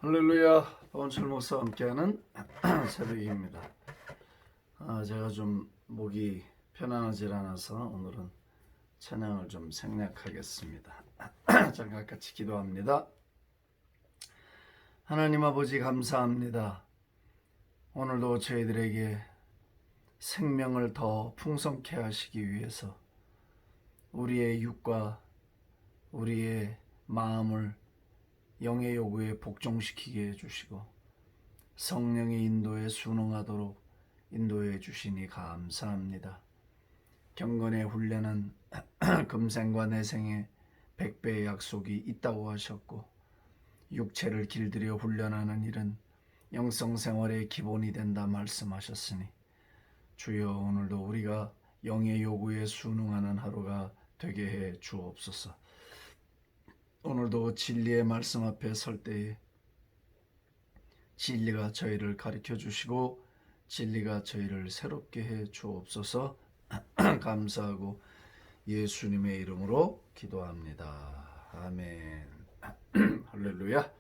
할렐루야. 박원철 목사와 함께하는 새벽입니다. 제가 좀 목이 편안하지 않아서 오늘은 찬양을 좀 생략하겠습니다. 잠깐 같이 기도합니다. 하나님 아버지 감사합니다. 오늘도 저희들에게 생명을 더 풍성케 하시기 위해서 우리의 육과 우리의 마음을 영의 요구에 복종시키게 해주시고 성령의 인도에 순응하도록 인도해 주시니 감사합니다. 경건의 훈련은 금생과 내생에 100배의 약속이 있다고 하셨고 육체를 길들여 훈련하는 일은 영성생활의 기본이 된다 말씀하셨으니 주여 오늘도 우리가 영의 요구에 순응하는 하루가 되게 해 주옵소서. 오늘도 진리의 말씀 앞에 설 때에 진리가 저희를 가르쳐 주시고 진리가 저희를 새롭게 해 주옵소서. 감사하고 예수님의 이름으로 기도합니다. 아멘. 할렐루야.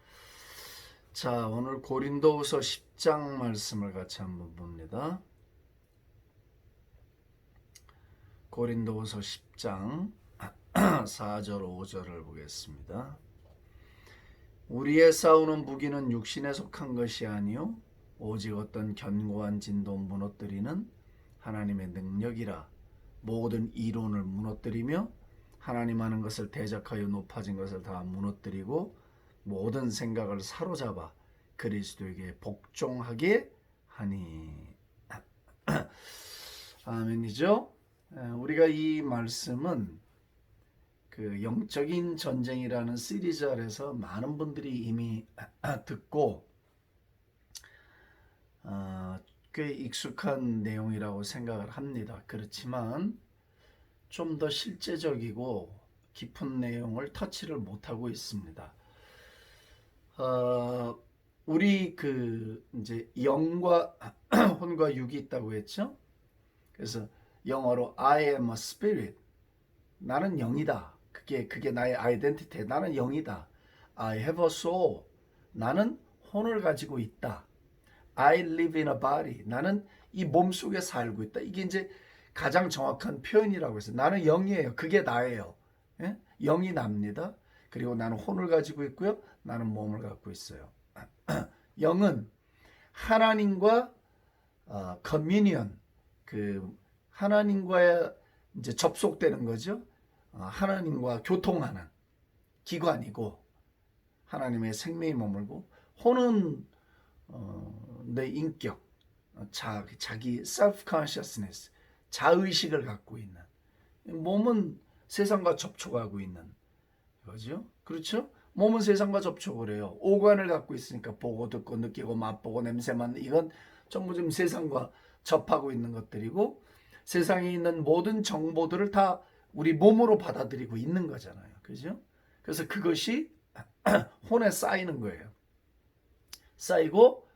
자, 오늘 고린도후서 10장 말씀을 같이 한번 봅니다. 고린도후서 10장 4절 5절을 보겠습니다. 우리의 싸우는 무기는 육신에 속한 것이 아니요 오직 어떤 견고한 진도 무너뜨리는 하나님의 능력이라. 모든 이론을 무너뜨리며 하나님 하는 것을 대적하여 높아진 것을 다 무너뜨리고 모든 생각을 사로잡아 그리스도에게 복종하게 하니. 아멘이죠. 우리가 이 말씀은 그 영적인 전쟁이라는 시리즈 아래서 많은 분들이 이미 듣고 꽤 익숙한 내용이라고 생각을 합니다. 그렇지만 좀 더 실제적이고 깊은 내용을 터치를 못하고 있습니다. 우리 이제 영과 혼과 육이 있다고 했죠. 그래서 영어로 I am a spirit. 나는 영이다. 그게 나의 아이덴티티. 나는 영이다. I have a soul. 나는 혼을 가지고 있다. I live in a body. 나는 이 몸 속에 살고 있다. 이게 이제 가장 정확한 표현이라고 해서 나는 영이에요. 그게 나예요. 예? 영이 납니다. 그리고 나는 혼을 가지고 있고요. 나는 몸을 갖고 있어요. 영은 하나님과 커뮤니언, 하나님과의 이제 접속되는 거죠. 하나님과 교통하는 기관이고 하나님의 생명이 머물고 혼은 내 인격, 자기 self-consciousness, 자의식을 갖고 있는. 몸은 세상과 접촉하고 있는 거죠. 그렇죠? 몸은 세상과 접촉을 해요. 오관을 갖고 있으니까 보고 듣고 느끼고 맛보고 냄새 맡는 이건 전부 좀 세상과 접하고 있는 것들이고 세상에 있는 모든 정보들을 다 우리 몸으로 받아들이고 있는 거잖아요. 그죠? 그래서 그것이 혼에 쌓이는 거예요. 쌓이고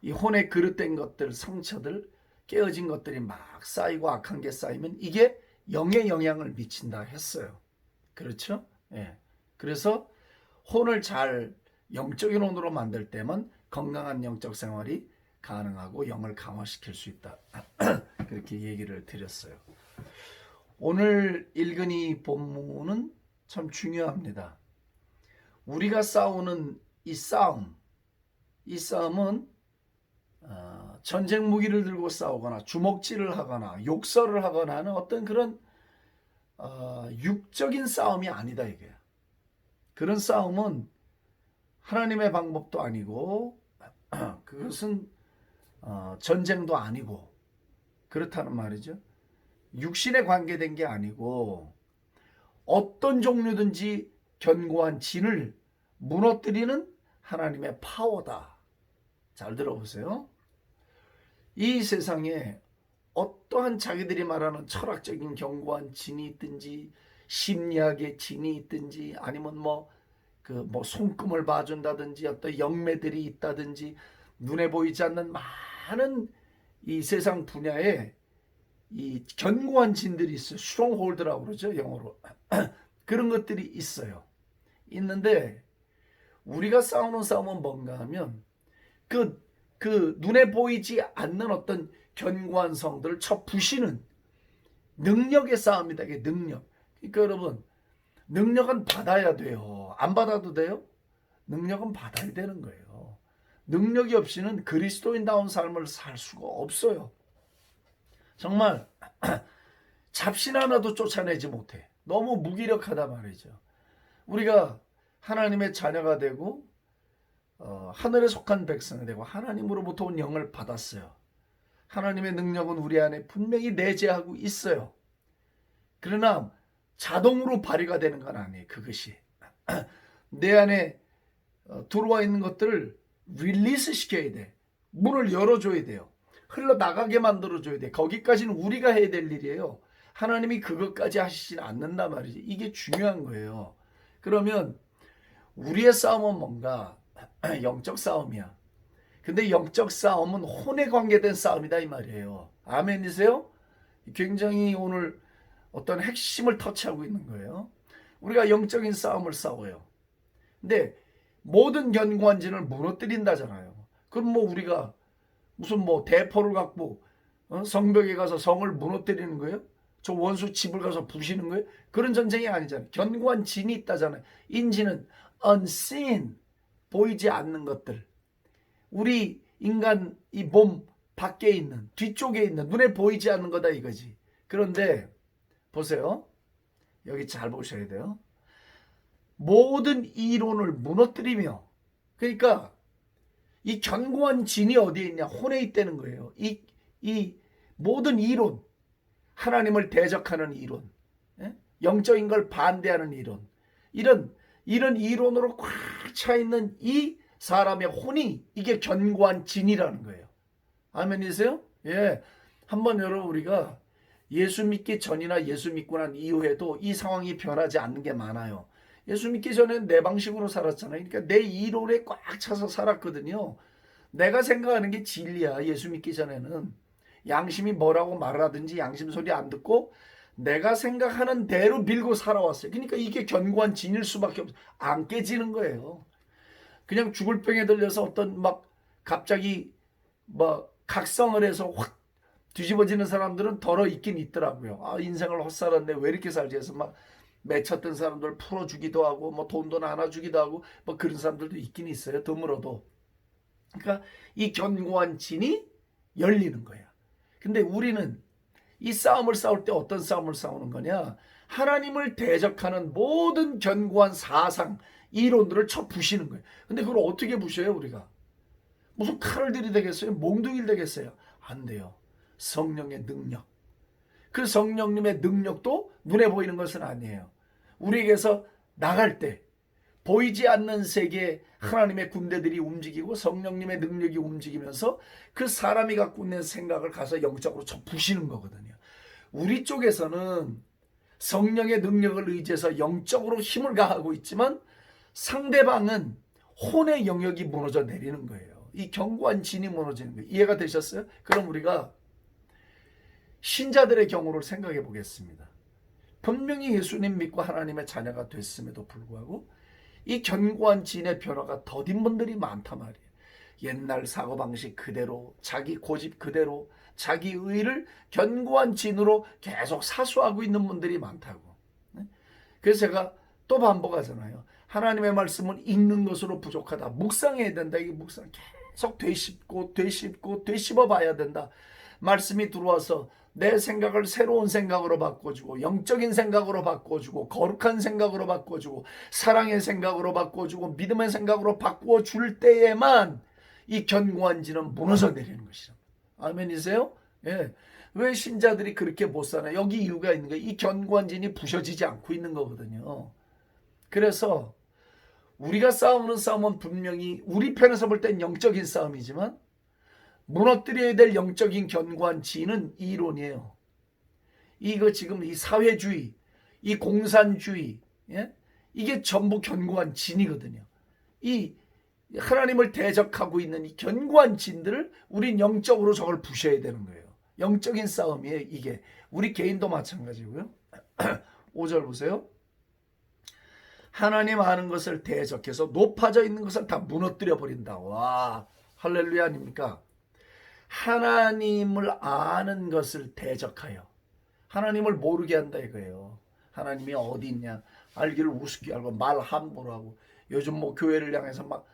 이 혼에 그릇된 것들, 상처들, 깨어진 것들이 막 쌓이고 악한 게 쌓이면 이게 영에 영향을 미친다 했어요. 그렇죠? 예. 그래서 혼을 잘 영적인 혼으로 만들 때만 건강한 영적 생활이 가능하고 영을 강화시킬 수 있다. 그렇게 얘기를 드렸어요. 오늘 읽은 이 본문은 참 중요합니다. 우리가 싸우는 이 싸움은 전쟁 무기를 들고 싸우거나 주먹질을 하거나 욕설을 하거나 하는 어떤 그런 육적인 싸움이 아니다 이게. 그런 싸움은 하나님의 방법도 아니고 그것은 전쟁도 아니고 그렇다는 말이죠. 육신에 관계된 게 아니고 어떤 종류든지 견고한 진을 무너뜨리는 하나님의 파워다. 잘 들어보세요. 이 세상에 어떠한 자기들이 말하는 철학적인 견고한 진이 있든지 심리학의 진이 있든지 아니면 손금을 봐준다든지 어떤 영매들이 있다든지 눈에 보이지 않는 많은 이 세상 분야에 이 견고한 진들이 있어요. 스트롱홀드라고 그러죠, 영어로. 그런 것들이 있어요. 있는데 우리가 싸우는 싸움은 뭔가 하면 그 눈에 보이지 않는 어떤 견고한 성들을 쳐 부시는 능력의 싸움이다. 이게 능력. 그러니까 여러분, 능력은 받아야 돼요. 안 받아도 돼요? 능력은 받아야 되는 거예요. 능력이 없이는 그리스도인다운 삶을 살 수가 없어요. 정말 잡신 하나도 쫓아내지 못해. 너무 무기력하다 말이죠. 우리가 하나님의 자녀가 되고 하늘에 속한 백성이 되고 하나님으로부터 온 영을 받았어요. 하나님의 능력은 우리 안에 분명히 내재하고 있어요. 그러나 자동으로 발휘가 되는 건 아니에요. 그것이 내 안에 들어와 있는 것들을 릴리스 시켜야 돼. 문을 열어줘야 돼요. 흘러나가게 만들어줘야 돼. 거기까지는 우리가 해야 될 일이에요. 하나님이 그것까지 하시진 않는단 말이지. 이게 중요한 거예요. 그러면 우리의 싸움은 뭔가 영적 싸움이야. 근데 영적 싸움은 혼에 관계된 싸움이다 이 말이에요. 아멘이세요? 굉장히 오늘 어떤 핵심을 터치하고 있는 거예요. 우리가 영적인 싸움을 싸워요. 근데 모든 견고한 진을 무너뜨린다잖아요. 그럼 뭐 우리가 무슨 뭐 대포를 갖고 성벽에 가서 성을 무너뜨리는 거예요? 저 원수 집을 가서 부시는 거예요? 그런 전쟁이 아니잖아요. 견고한 진이 있다잖아요. 인지는 unseen, 보이지 않는 것들. 우리 인간 이 몸 밖에 있는, 뒤쪽에 있는, 눈에 보이지 않는 거다 이거지. 그런데 보세요. 여기 잘 보셔야 돼요. 모든 이론을 무너뜨리며, 그러니까 이 견고한 진이 어디에 있냐? 혼에 있다는 거예요. 이 모든 이론, 하나님을 대적하는 이론, 영적인 걸 반대하는 이론, 이런 이론으로 꽉 차 있는 이 사람의 혼이 이게 견고한 진이라는 거예요. 아멘이세요? 예. 한번 여러분 우리가 예수 믿기 전이나 예수 믿고 난 이후에도 이 상황이 변하지 않는 게 많아요. 예수 믿기 전에는 내 방식으로 살았잖아요. 그러니까 내 이론에 꽉 차서 살았거든요. 내가 생각하는 게 진리야. 예수 믿기 전에는 양심이 뭐라고 말하든지 양심 소리 안 듣고 내가 생각하는 대로 밀고 살아왔어요. 그러니까 이게 견고한 진일 수밖에 없어요. 안 깨지는 거예요. 그냥 죽을 병에 들려서 어떤 막 갑자기 뭐 각성을 해서 확 뒤집어지는 사람들은 덜어 있긴 있더라고요. 아, 인생을 헛살았네. 왜 이렇게 살지 해서 막 맺혔던 사람들 풀어주기도 하고 뭐 돈도 나눠주기도 하고 뭐 그런 사람들도 있긴 있어요. 드물어도. 그러니까 이 견고한 진이 열리는 거야. 근데 우리는 이 싸움을 싸울 때 어떤 싸움을 싸우는 거냐? 하나님을 대적하는 모든 견고한 사상, 이론들을 쳐 부시는 거예요. 근데 그걸 어떻게 부셔요, 우리가? 무슨 칼을 들이대겠어요? 몽둥이를 대겠어요? 안 돼요. 성령의 능력. 그 성령님의 능력도 눈에 보이는 것은 아니에요. 우리에게서 나갈 때 보이지 않는 세계에 하나님의 군대들이 움직이고 성령님의 능력이 움직이면서 그 사람이 갖고 있는 생각을 가서 영적으로 쳐 부시는 거거든요. 우리 쪽에서는 성령의 능력을 의지해서 영적으로 힘을 가하고 있지만 상대방은 혼의 영역이 무너져 내리는 거예요. 이 견고한 진이 무너지는 거예요. 이해가 되셨어요? 그럼 우리가 신자들의 경우를 생각해 보겠습니다. 분명히 예수님 믿고 하나님의 자녀가 됐음에도 불구하고 이 견고한 진의 변화가 더딘 분들이 많단 말이에요. 옛날 사고방식 그대로, 자기 고집 그대로, 자기 의를 견고한 진으로 계속 사수하고 있는 분들이 많다고. 그래서 제가 또 반복하잖아요. 하나님의 말씀은 읽는 것으로 부족하다. 묵상해야 된다. 이게 묵상 계속 되씹어 봐야 된다. 말씀이 들어와서 내 생각을 새로운 생각으로 바꿔주고 영적인 생각으로 바꿔주고 거룩한 생각으로 바꿔주고 사랑의 생각으로 바꿔주고 믿음의 생각으로 바꿔줄 때에만 이 견고한 진은 무너져 내리는 것이다. 아멘이세요? 예. 왜 신자들이 그렇게 못 사나? 여기 이유가 있는 거예요. 이 견고한 진이 부셔지지 않고 있는 거거든요. 그래서 우리가 싸우는 싸움은 분명히 우리 편에서 볼 땐 영적인 싸움이지만 무너뜨려야 될 영적인 견고한 진은 이론이에요. 이거 지금 이 사회주의, 이 공산주의, 예? 이게 전부 견고한 진이거든요. 이 하나님을 대적하고 있는 이 견고한 진들을 우린 영적으로 저걸 부셔야 되는 거예요. 영적인 싸움이에요. 이게 우리 개인도 마찬가지고요. 5절 보세요. 하나님 아는 것을 대적해서 높아져 있는 것을 다 무너뜨려 버린다. 와, 할렐루야 아닙니까? 하나님을 아는 것을 대적하여 하나님을 모르게 한다 이거예요. 하나님이 어디 있냐 알기를 우습게 알고 말 함부로 하고, 요즘 뭐 교회를 향해서 막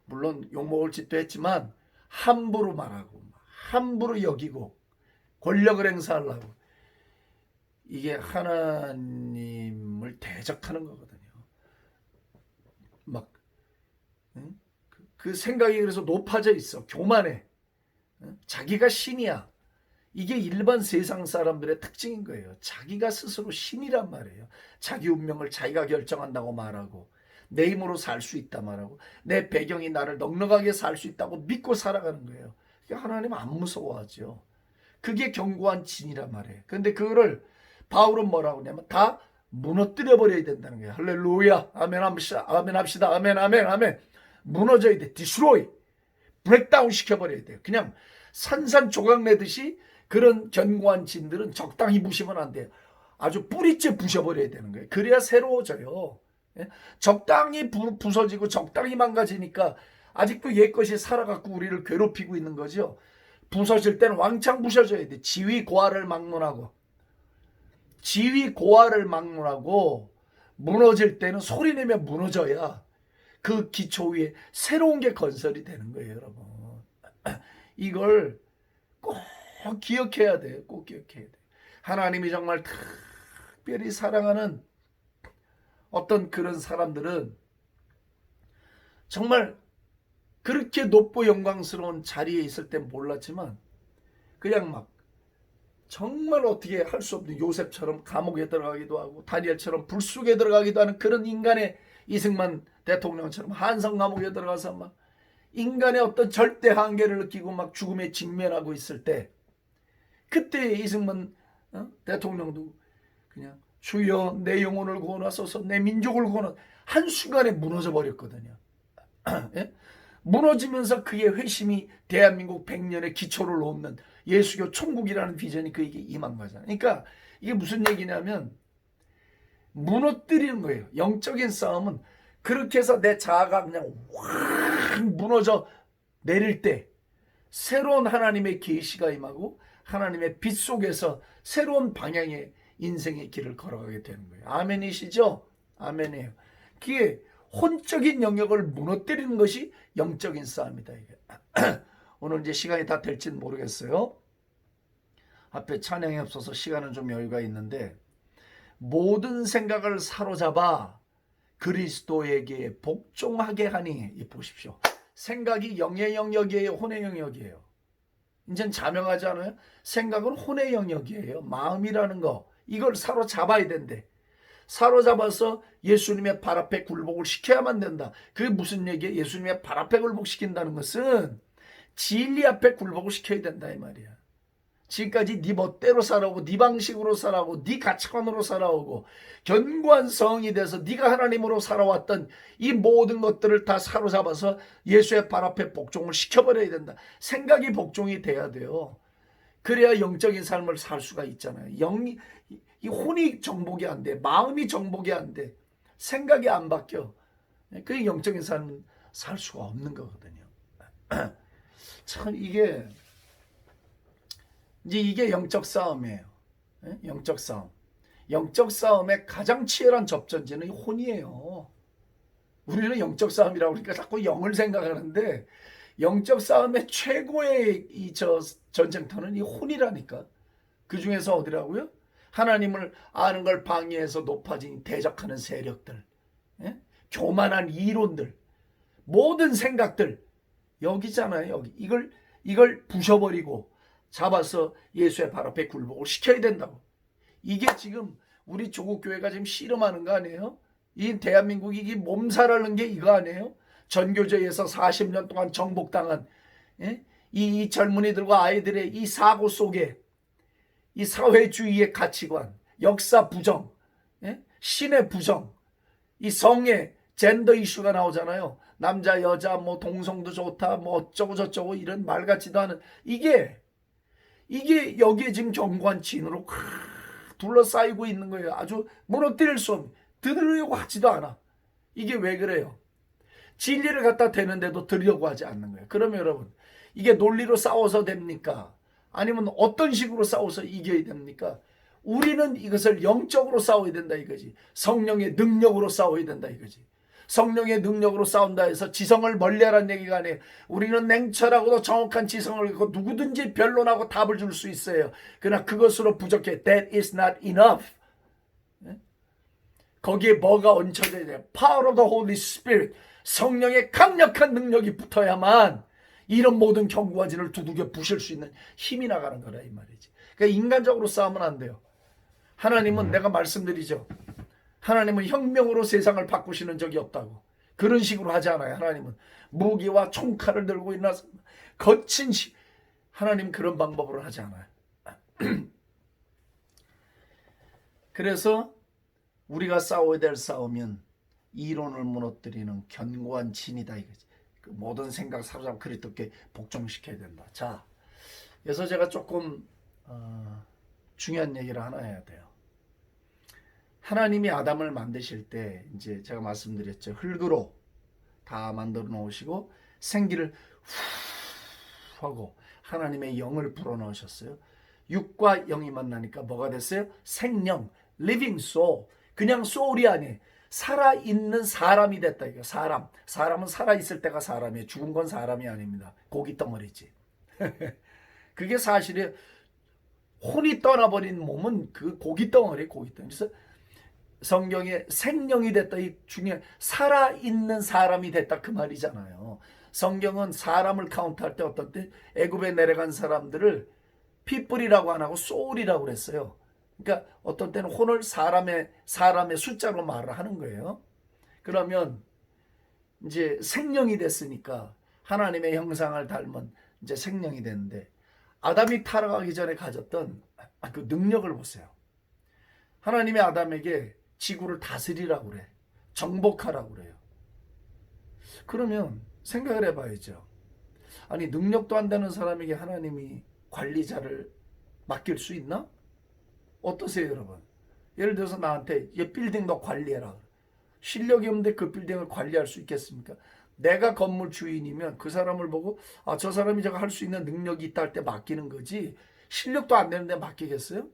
물론 욕먹을 짓도 했지만 함부로 말하고 함부로 여기고 권력을 행사하려고, 이게 하나님을 대적하는 거거든요. 막 그 생각이 그래서 높아져 있어. 교만해. 자기가 신이야. 이게 일반 세상 사람들의 특징인 거예요. 자기가 스스로 신이란 말이에요. 자기 운명을 자기가 결정한다고 말하고, 내 힘으로 살 수 있다 말하고, 내 배경이 나를 넉넉하게 살 수 있다고 믿고 살아가는 거예요. 하나님 안 무서워하죠. 그게 견고한 진이란 말이에요. 근데 그거를 바울은 뭐라고 하냐면 다 무너뜨려 버려야 된다는 거예요. 할렐루야. 아멘 합시다. 아멘 합시다. 아멘 아멘 아멘. 무너져야 돼. 디스로이. 브레이크다운 시켜버려야 돼요. 그냥 산산조각 내듯이 그런 견고한 진들은 적당히 부시면 안 돼요. 아주 뿌리째 부셔버려야 되는 거예요. 그래야 새로워져요. 적당히 부서지고 적당히 망가지니까 아직도 옛것이 살아갖고 우리를 괴롭히고 있는 거죠. 부서질 때는 왕창 부셔져야 돼. 지위 고하를 막론하고 무너질 때는 소리내며 무너져야 그 기초 위에 새로운 게 건설이 되는 거예요, 여러분. 이걸 꼭 기억해야 돼요. 꼭 기억해야 돼요. 하나님이 정말 특별히 사랑하는 어떤 그런 사람들은 정말 그렇게 높고 영광스러운 자리에 있을 땐 몰랐지만 그냥 막 정말 어떻게 할 수 없는 요셉처럼 감옥에 들어가기도 하고 다니엘처럼 불 속에 들어가기도 하는 그런 인간의, 이승만 대통령처럼 한성 감옥에 들어가서 막 인간의 어떤 절대 한계를 느끼고 막 죽음에 직면하고 있을 때, 그때 이승만 대통령도 그냥 주여 내 영혼을 구원하소서, 내 민족을 구원하소서, 한순간에 무너져 버렸거든요. 예? 무너지면서 그의 회심이 대한민국 100년의 기초를 놓는 예수교 천국이라는 비전이 그에게 임한 거잖아요. 그러니까 이게 무슨 얘기냐면 무너뜨리는 거예요. 영적인 싸움은 그렇게 해서 내 자아가 그냥 확 무너져 내릴 때 새로운 하나님의 계시가 임하고 하나님의 빛 속에서 새로운 방향의 인생의 길을 걸어가게 되는 거예요. 아멘이시죠? 아멘이에요. 그게 혼적인 영역을 무너뜨리는 것이 영적인 싸움이다. 이게. 오늘 이제 시간이 다 될지는 모르겠어요. 앞에 찬양이 없어서 시간은 좀 여유가 있는데, 모든 생각을 사로잡아 그리스도에게 복종하게 하니, 이 보십시오. 생각이 영의 영역이에요, 혼의 영역이에요? 이젠 자명하지 않아요? 생각은 혼의 영역이에요. 마음이라는 거, 이걸 사로잡아야 된대. 사로잡아서 예수님의 발 앞에 굴복을 시켜야만 된다. 그게 무슨 얘기예요? 예수님의 발 앞에 굴복시킨다는 것은 진리 앞에 굴복을 시켜야 된다 이 말이야. 지금까지 네 멋대로 살아오고 네 방식으로 살아오고 네 가치관으로 살아오고 견고한 성이 돼서 네가 하나님으로 살아왔던 이 모든 것들을 다 사로잡아서 예수의 발 앞에 복종을 시켜버려야 된다. 생각이 복종이 돼야 돼요. 그래야 영적인 삶을 살 수가 있잖아요. 이 혼이 정복이 안 돼. 마음이 정복이 안 돼. 생각이 안 바뀌어. 그게 영적인 삶을 살 수가 없는 거거든요. 참 이게 영적 싸움이에요. 영적 싸움. 영적 싸움의 가장 치열한 접전지는 이 혼이에요. 우리는 영적 싸움이라고 그러니까 자꾸 영을 생각하는데 영적 싸움의 최고의 전쟁터는 이 혼이라니까. 그 중에서 어디라고요? 하나님을 아는 걸 방해해서 높아진 대적하는 세력들, 교만한 이론들, 모든 생각들 여기잖아요. 여기 이걸 부셔버리고 잡아서 예수의 발 앞에 굴복을 시켜야 된다고. 이게 지금 우리 조국 교회가 지금 씨름하는 거 아니에요? 이 대한민국이 이게 몸살하는 게 이거 아니에요? 전교조에서 40년 동안 정복당한 이 젊은이들과 아이들의 이 사고 속에 이 사회주의의 가치관, 역사 부정, 신의 부정, 이 성의 젠더 이슈가 나오잖아요. 남자 여자 뭐 동성도 좋다 뭐 어쩌고 저쩌고 이런 말 같지도 않은 이게 여기에 지금 견고한 진으로 둘러싸이고 있는 거예요. 아주 무너뜨릴 수 없는, 드러려고 하지도 않아. 이게 왜 그래요? 진리를 갖다 대는데도 들으려고 하지 않는 거예요. 그러면 여러분, 이게 논리로 싸워서 됩니까? 아니면 어떤 식으로 싸워서 이겨야 됩니까? 우리는 이것을 영적으로 싸워야 된다 이거지. 성령의 능력으로 싸워야 된다 이거지. 성령의 능력으로 싸운다 해서 지성을 멀리하라는 얘기가 아니에요. 우리는 냉철하고도 정확한 지성을 갖고 누구든지 변론하고 답을 줄 수 있어요. 그러나 그것으로 부족해. That is not enough. 거기에 뭐가 얹혀져야 돼요? Power of the Holy Spirit. 성령의 강력한 능력이 붙어야만 이런 모든 경구가지를 두들겨 부실 수 있는 힘이 나가는 거라 이 말이지. 그러니까 인간적으로 싸우면 안 돼요. 하나님은 내가 말씀드리죠. 하나님은 혁명으로 세상을 바꾸시는 적이 없다고. 그런 식으로 하지 않아요. 하나님은 무기와 총칼을 들고 일어나서 거친 하나님 그런 방법으로 하지 않아요. 그래서 우리가 싸워야 될 싸움은 이론을 무너뜨리는 견고한 진이다 이거지. 그 모든 생각 사로잡고 그리스도께 복종시켜야 된다. 자, 그래서 제가 조금 중요한 얘기를 하나 해야 돼요. 하나님이 아담을 만드실 때 이제 제가 말씀드렸죠. 흙으로 다 만들어 놓으시고 생기를 후 하고 하나님의 영을 불어넣으셨어요. 육과 영이 만나니까 뭐가 됐어요? 생명, living soul. 그냥 soul이 아니에요. 살아있는 사람이 됐다. 이거 사람은 살아있을 때가 사람이에요. 죽은 건 사람이 아닙니다. 고기 덩어리지. 그게 사실이에요. 혼이 떠나버린 몸은 그 고기 덩어리. 그래서 성경에 생명이 됐다. 이 중요한 살아있는 사람이 됐다. 그 말이잖아요. 성경은 사람을 카운트할 때 어떤 때 애굽에 내려간 사람들을 피뿔이라고 안 하고 소울이라고 그랬어요. 그러니까 어떤 때는 혼을 사람의 숫자로 말을 하는 거예요. 그러면 이제 생명이 됐으니까 하나님의 형상을 닮은 이제 생명이 됐는데 아담이 타락하기 전에 가졌던 그 능력을 보세요. 하나님이 아담에게 지구를 다스리라고 그래. 정복하라고 그래요. 그러면 생각을 해봐야죠. 아니 능력도 안 되는 사람에게 하나님이 관리자를 맡길 수 있나? 어떠세요 여러분? 예를 들어서 나한테 이 빌딩 너 관리해라. 실력이 없는데 그 빌딩을 관리할 수 있겠습니까? 내가 건물 주인이면 그 사람을 보고 저 사람이 제가 할 수 있는 능력이 있다 할 때 맡기는 거지 실력도 안 되는데 맡기겠어요?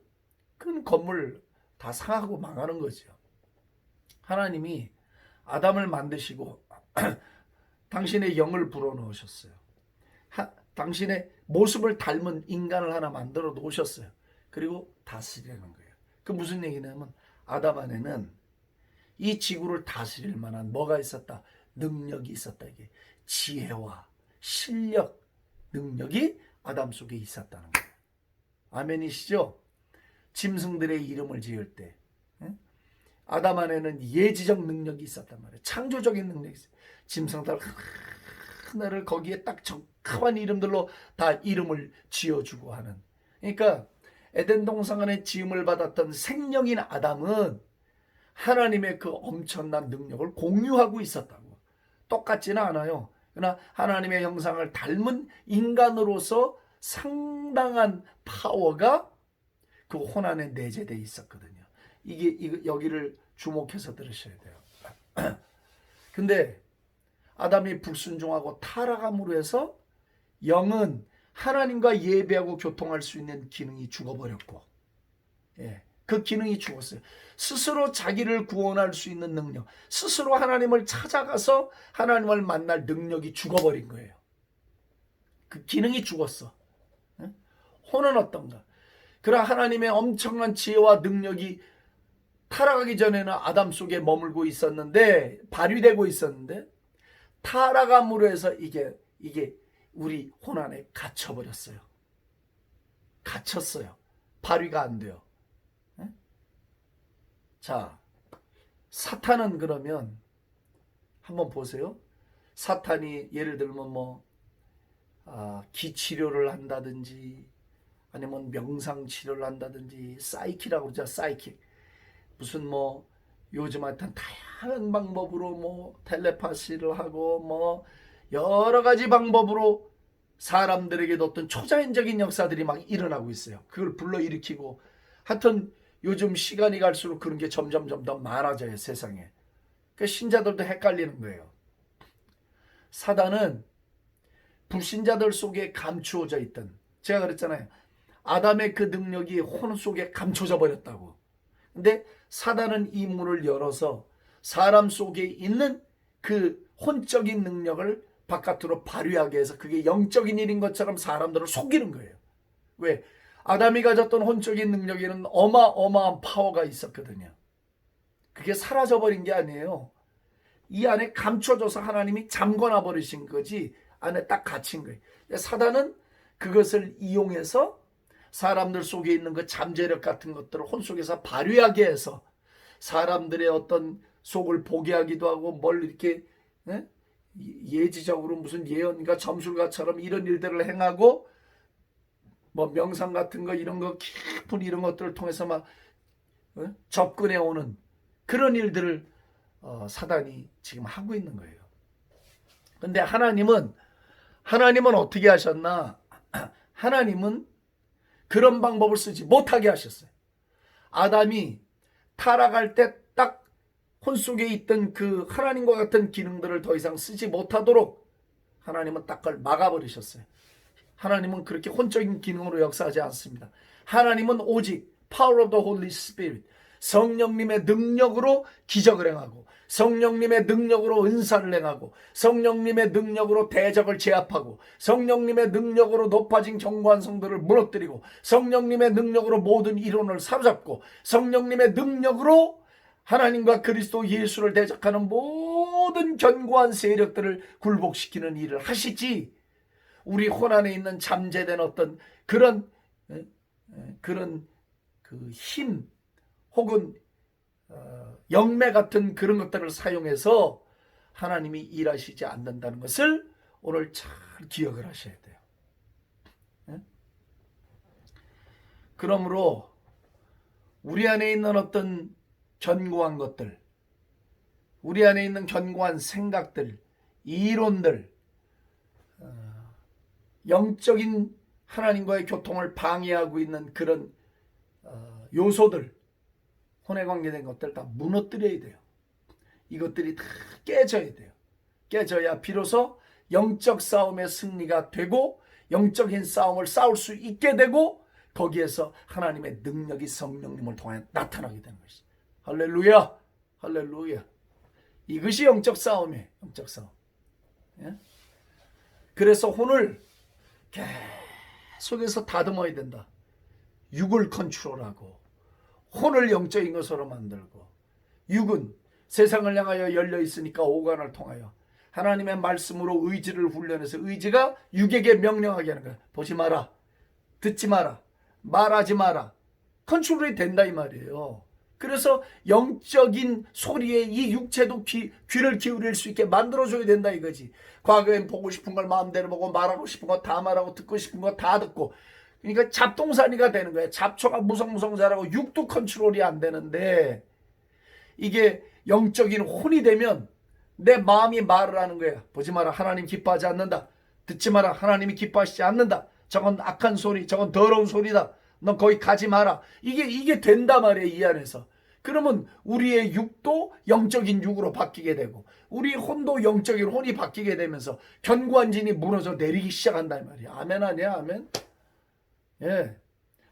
그건 건물 다 상하고 망하는 거죠. 하나님이 아담을 만드시고 당신의 영을 불어넣으셨어요. 당신의 모습을 닮은 인간을 하나 만들어 놓으셨어요. 그리고 다스리는 거예요. 그 무슨 얘기냐면 아담 안에는 이 지구를 다스릴 만한 뭐가 있었다? 능력이 있었다. 이게 지혜와 실력, 능력이 아담 속에 있었다는 거예요. 아멘이시죠? 짐승들의 이름을 지을 때 아담 안에는 예지적 능력이 있었단 말이에요. 창조적인 능력이 있어요. 짐승들 하나를 거기에 딱 적합한 이름들로 다 이름을 지어주고 하는. 그러니까 에덴 동산 안에 지음을 받았던 생명인 아담은 하나님의 그 엄청난 능력을 공유하고 있었다고. 똑같지는 않아요. 그러나 하나님의 형상을 닮은 인간으로서 상당한 파워가 그 혼 안에 내재되어 있었거든요. 이게 여기를 주목해서 들으셔야 돼요. 근데 아담이 불순종하고 타락함으로 해서 영은 하나님과 예배하고 교통할 수 있는 기능이 죽어버렸고, 그 기능이 죽었어요. 스스로 자기를 구원할 수 있는 능력, 스스로 하나님을 찾아가서 하나님을 만날 능력이 죽어버린 거예요. 그 기능이 죽었어. 혼은 어떤가? 그러나 하나님의 엄청난 지혜와 능력이 타락하기 전에는 아담 속에 머물고 있었는데, 발휘되고 있었는데, 타락함으로 해서 이게 우리 혼 안에 갇혀버렸어요. 갇혔어요. 발휘가 안 돼요. 자, 사탄은 그러면 한번 보세요. 사탄이 예를 들면 기치료를 한다든지 아니면 명상치료를 한다든지 사이키라고 그러죠. 사이키. 무슨 요즘 하여튼 다양한 방법으로 텔레파시를 하고 여러 가지 방법으로 사람들에게 어떤 초자연적인 역사들이 막 일어나고 있어요. 그걸 불러일으키고 하여튼 요즘 시간이 갈수록 그런 게 점점 더 많아져요. 세상에. 그 신자들도 헷갈리는 거예요. 사단은 불신자들 속에 감추어져 있던, 제가 그랬잖아요. 아담의 그 능력이 혼 속에 감춰져 버렸다고. 근데 사단은 이 문을 열어서 사람 속에 있는 그 혼적인 능력을 바깥으로 발휘하게 해서 그게 영적인 일인 것처럼 사람들을 속이는 거예요. 왜? 아담이 가졌던 혼적인 능력에는 어마어마한 파워가 있었거든요. 그게 사라져버린 게 아니에요. 이 안에 감춰져서 하나님이 잠궈놔 버리신 거지, 안에 딱 갇힌 거예요. 사단은 그것을 이용해서 사람들 속에 있는 그 잠재력 같은 것들을 혼 속에서 발휘하게 해서 사람들의 어떤 속을 보게 하기도 하고, 뭘 이렇게 예지적으로 무슨 예언가 점술가처럼 이런 일들을 행하고, 뭐 명상 같은 거 이런 거 깊은 이런 것들을 통해서 막 접근해 오는 그런 일들을 사단이 지금 하고 있는 거예요. 근데 하나님은 어떻게 하셨나? 하나님은 그런 방법을 쓰지 못하게 하셨어요. 아담이 타락할 때 딱 혼 속에 있던 그 하나님과 같은 기능들을 더 이상 쓰지 못하도록 하나님은 딱 그걸 막아버리셨어요. 하나님은 그렇게 혼적인 기능으로 역사하지 않습니다. 하나님은 오직 Power of the Holy Spirit, 성령님의 능력으로 기적을 행하고, 성령님의 능력으로 은사를 행하고, 성령님의 능력으로 대적을 제압하고, 성령님의 능력으로 높아진 견고한 성들을 무너뜨리고, 성령님의 능력으로 모든 이론을 사로잡고, 성령님의 능력으로 하나님과 그리스도 예수를 대적하는 모든 견고한 세력들을 굴복시키는 일을 하시지, 우리 혼 안에 있는 잠재된 어떤 그런 그 힘 혹은 영매 같은 그런 것들을 사용해서 하나님이 일하시지 않는다는 것을 오늘 잘 기억을 하셔야 돼요. 그러므로 우리 안에 있는 어떤 견고한 것들, 우리 안에 있는 견고한 생각들, 이론들, 영적인 하나님과의 교통을 방해하고 있는 그런 요소들, 혼에 관계된 것들 다 무너뜨려야 돼요. 이것들이 다 깨져야 돼요. 깨져야 비로소 영적 싸움의 승리가 되고, 영적인 싸움을 싸울 수 있게 되고, 거기에서 하나님의 능력이 성령님을 통해 나타나게 되는 것이죠. 할렐루야, 할렐루야. 이것이 영적 싸움이에요. 영적 싸움. 예? 그래서 혼을 계속해서 다듬어야 된다. 육을 컨트롤하고, 혼을 영적인 것으로 만들고, 육은 세상을 향하여 열려 있으니까 오간을 통하여 하나님의 말씀으로 의지를 훈련해서 의지가 육에게 명령하게 하는 거야. 보지 마라, 듣지 마라, 말하지 마라. 컨트롤이 된다 이 말이에요. 그래서 영적인 소리에 이 육체도 귀를 기울일 수 있게 만들어줘야 된다 이거지. 과거엔 보고 싶은 걸 마음대로 보고, 말하고 싶은 거 다 말하고, 듣고 싶은 거 다 듣고, 그러니까 잡동사니가 되는 거예요. 잡초가 무성무성 자라고 육도 컨트롤이 안 되는데, 이게 영적인 혼이 되면 내 마음이 말을 하는 거야. 보지 마라, 하나님 기뻐하지 않는다. 듣지 마라, 하나님이 기뻐하시지 않는다. 저건 악한 소리, 저건 더러운 소리다. 넌 거기 가지 마라. 이게 된단 말이에요, 이 안에서. 그러면 우리의 육도 영적인 육으로 바뀌게 되고, 우리 혼도 영적인 혼이 바뀌게 되면서 견고한 진이 무너져 내리기 시작한단 말이에요. 아멘 아니야, 아멘? 예.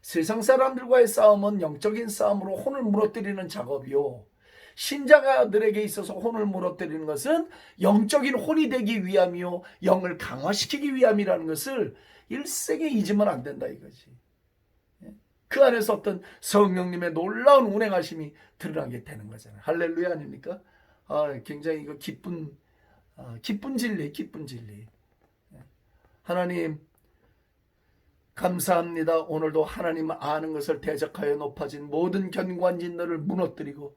세상 사람들과의 싸움은 영적인 싸움으로 혼을 무너뜨리는 작업이요. 신자들에게 있어서 혼을 무너뜨리는 것은 영적인 혼이 되기 위함이요, 영을 강화시키기 위함이라는 것을 일생에 잊으면 안 된다 이거지. 그 안에서 어떤 성령님의 놀라운 운행하심이 드러나게 되는 거잖아요. 할렐루야 아닙니까? 굉장히 이거 기쁜 진리, 기쁜 진리. 하나님 감사합니다. 오늘도 하나님 아는 것을 대적하여 높아진 모든 견고한 진들을 무너뜨리고,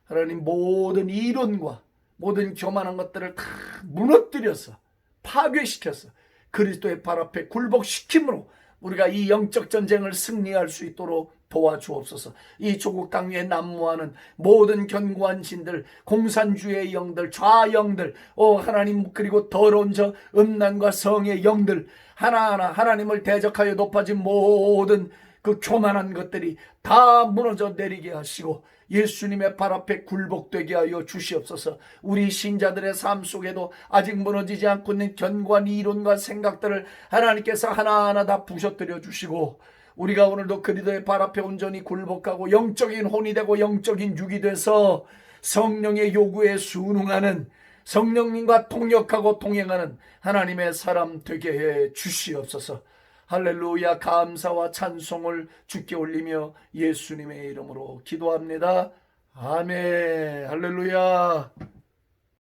하나님 모든 이론과 모든 교만한 것들을 다 무너뜨려서 파괴시켜서 그리스도의 발 앞에 굴복시킴으로 우리가 이 영적 전쟁을 승리할 수 있도록 도와주옵소서. 이 조국 땅 위에 난무하는 모든 견고한 진들, 공산주의 영들, 좌영들, 하나님, 그리고 더러운 저 음란과 성의 영들, 하나하나 하나님을 대적하여 높아진 모든 그 교만한 것들이 다 무너져 내리게 하시고, 예수님의 발 앞에 굴복되게 하여 주시옵소서. 우리 신자들의 삶 속에도 아직 무너지지 않고 있는 견고한 이론과 생각들을 하나님께서 하나하나 다 부셔뜨려 주시고, 우리가 오늘도 그리스도의 발 앞에 온전히 굴복하고 영적인 혼이 되고 영적인 육이 돼서 성령의 요구에 순응하는, 성령님과 통역하고 동행하는 하나님의 사람 되게 해 주시옵소서. 할렐루야. 감사와 찬송을 주께 올리며 예수님의 이름으로 기도합니다. 아멘. 할렐루야.